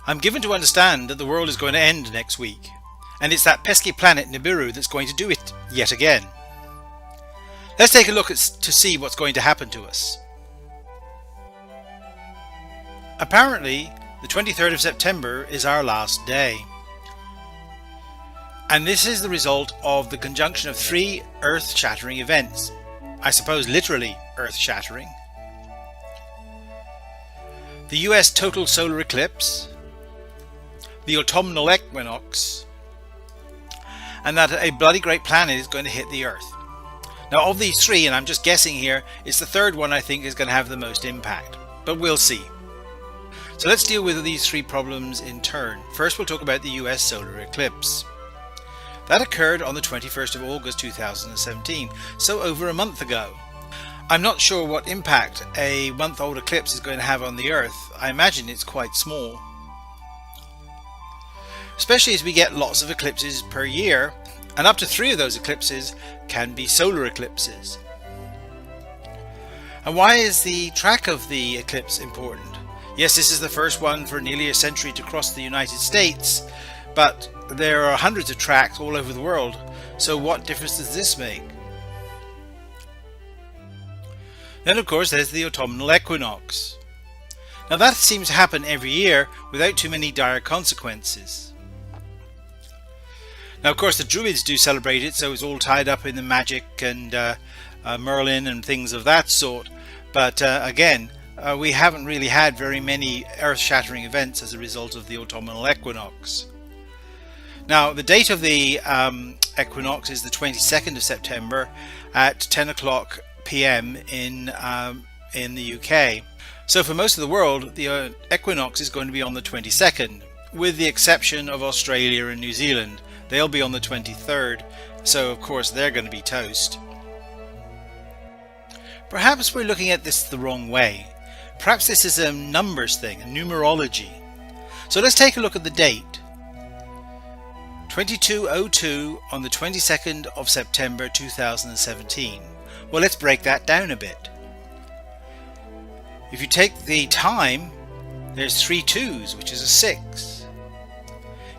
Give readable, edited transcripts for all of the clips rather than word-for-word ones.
I'm given to understand that the world is going to end next week, and it's that pesky planet Nibiru that's going to do it yet again. Let's take a look to see what's going to happen to us. Apparently, the 23rd of September is our last day. And this is the result of the conjunction of 3 earth-shattering events. I suppose literally earth-shattering. The US total solar eclipse, the autumnal equinox, and that a bloody great planet is going to hit the Earth. Now of these 3, and I'm just guessing here, it's the third one I think is going to have the most impact, but we'll see. So let's deal with these 3 problems in turn. First we'll talk about the US solar eclipse. That occurred on the 21st of August 2017, so over a month ago. I'm not sure what impact a month-old eclipse is going to have on the Earth. I imagine it's quite small. Especially as we get lots of eclipses per year, and up to 3 of those eclipses can be solar eclipses. And why is the track of the eclipse important? Yes, this is the first one for nearly a century to cross the United States, but there are hundreds of tracks all over the world, so what difference does this make? Then of course there's the autumnal equinox. Now that seems to happen every year without too many dire consequences. Now of course the Druids do celebrate it, so it's all tied up in the magic and Merlin and things of that sort, but again we haven't really had very many earth-shattering events as a result of the autumnal equinox. Now the date of the equinox is the 22nd of September at 10 o'clock PM in the UK. So for most of the world the equinox is going to be on the 22nd, with the exception of Australia and New Zealand. They'll be on the 23rd, so of course they're going to be toast. Perhaps we're looking at this the wrong way. Perhaps this is a numbers thing, a numerology. So let's take a look at the date. 2202 on the 22nd of September 2017. Well, let's break that down a bit. If you take the time, there's 3 2s, which is a 6.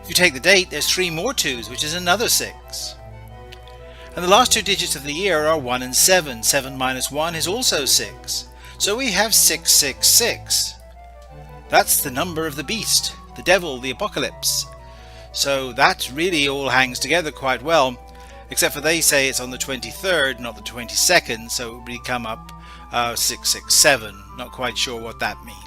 If you take the date, there's 3 more 2s, which is another 6. And the last 2 digits of the year are 1 and 7. 7 minus 1 is also 6. So we have 666. That's the number of the beast, the devil, the apocalypse. So that really all hangs together quite well, except for they say it's on the 23rd, not the 22nd, so it would become up 667. Not quite sure what that means.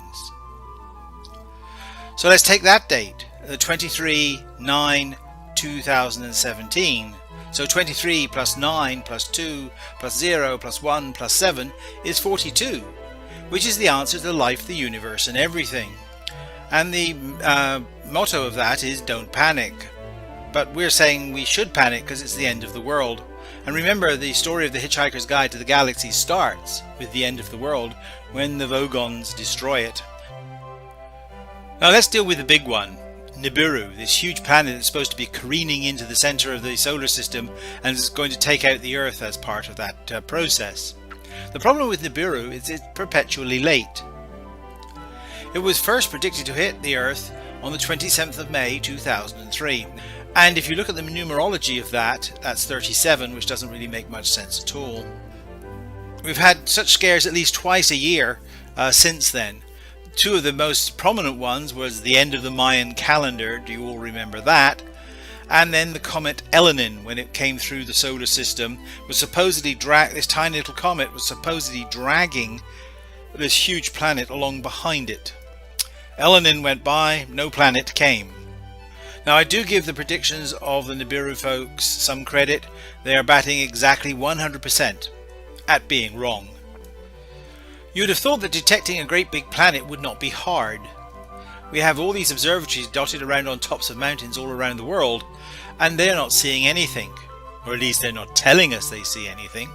So let's take that date, the 23/9/2017. So 23 plus 9 plus 2 plus 0 plus 1 plus 7 is 42, which is the answer to life, the universe, and everything. And the motto of that is don't panic. But we're saying we should panic because it's the end of the world. And remember, the story of the Hitchhiker's Guide to the Galaxy starts with the end of the world when the Vogons destroy it. Now let's deal with the big one, Nibiru, this huge planet that's supposed to be careening into the center of the solar system and is going to take out the Earth as part of that process. The problem with Nibiru is it's perpetually late. It was first predicted to hit the Earth on the 27th of May 2003, and if you look at the numerology of that, that's 37, which doesn't really make much sense at all. We've had such scares at least twice a year since then. 2 of the most prominent ones was the end of the Mayan calendar, do you all remember that? And then the comet Elenin, when it came through the solar system, was supposedly this tiny little comet was supposedly dragging this huge planet along behind it. Elenin went by, no planet came. Now I do give the predictions of the Nibiru folks some credit. They are batting exactly 100% at being wrong. You'd have thought that detecting a great big planet would not be hard. We have all these observatories dotted around on tops of mountains all around the world, and they're not seeing anything, or at least they're not telling us they see anything.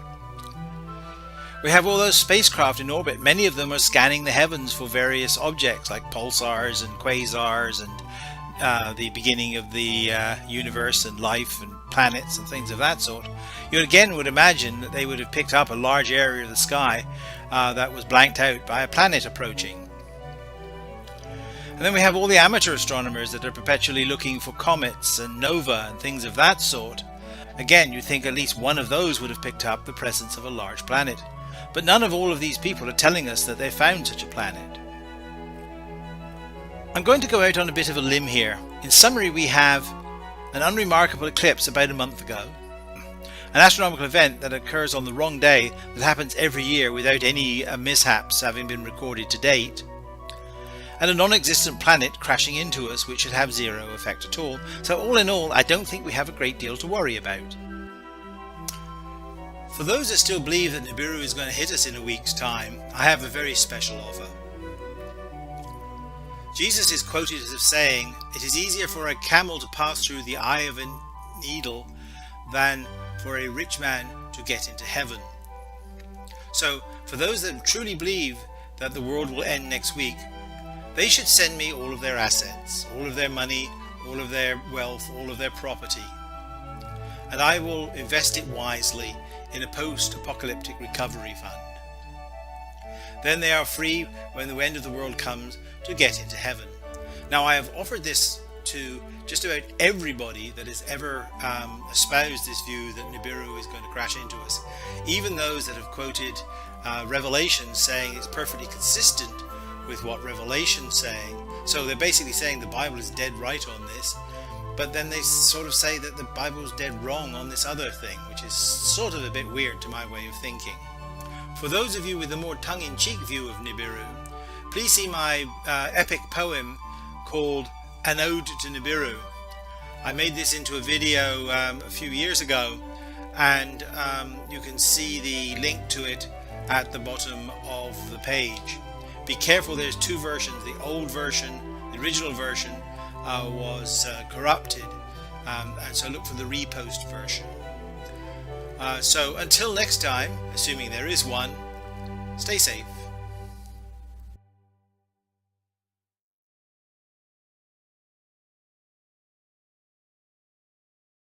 We have all those spacecraft in orbit. Many of them are scanning the heavens for various objects like pulsars and quasars and the beginning of the universe and life and planets and things of that sort. You again would imagine that they would have picked up a large area of the sky that was blanked out by a planet approaching. And then we have all the amateur astronomers that are perpetually looking for comets and nova and things of that sort. Again, you'd think at least one of those would have picked up the presence of a large planet. But none of all of these people are telling us that they found such a planet. I'm going to go out on a bit of a limb here. In summary, we have an unremarkable eclipse about a month ago, an astronomical event that occurs on the wrong day that happens every year without any mishaps having been recorded to date, and a non-existent planet crashing into us which should have zero effect at all. So all in all, I don't think we have a great deal to worry about. For those that still believe that Nibiru is going to hit us in a week's time, I have a very special offer. Jesus is quoted as saying, "It is easier for a camel to pass through the eye of a needle than for a rich man to get into heaven." So for those that truly believe that the world will end next week, they should send me all of their assets, all of their money, all of their wealth, all of their property, and I will invest it wisely in a post-apocalyptic recovery fund. Then they are free when the end of the world comes to get into heaven. Now, I have offered this to just about everybody that has ever espoused this view that Nibiru is going to crash into us, even those that have quoted Revelation saying it's perfectly consistent with what Revelation's saying. So they're basically saying the Bible is dead right on this, but then they sort of say that the Bible is dead wrong on this other thing, which is sort of a bit weird to my way of thinking. For those of you with a more tongue-in-cheek view of Nibiru, please see my epic poem called An Ode to Nibiru. I made this into a video a few years ago, and you can see the link to it at the bottom of the page. Be careful, there's two versions. The old version, the original version, was corrupted, and so look for the repost version. So until next time, assuming there is one, stay safe.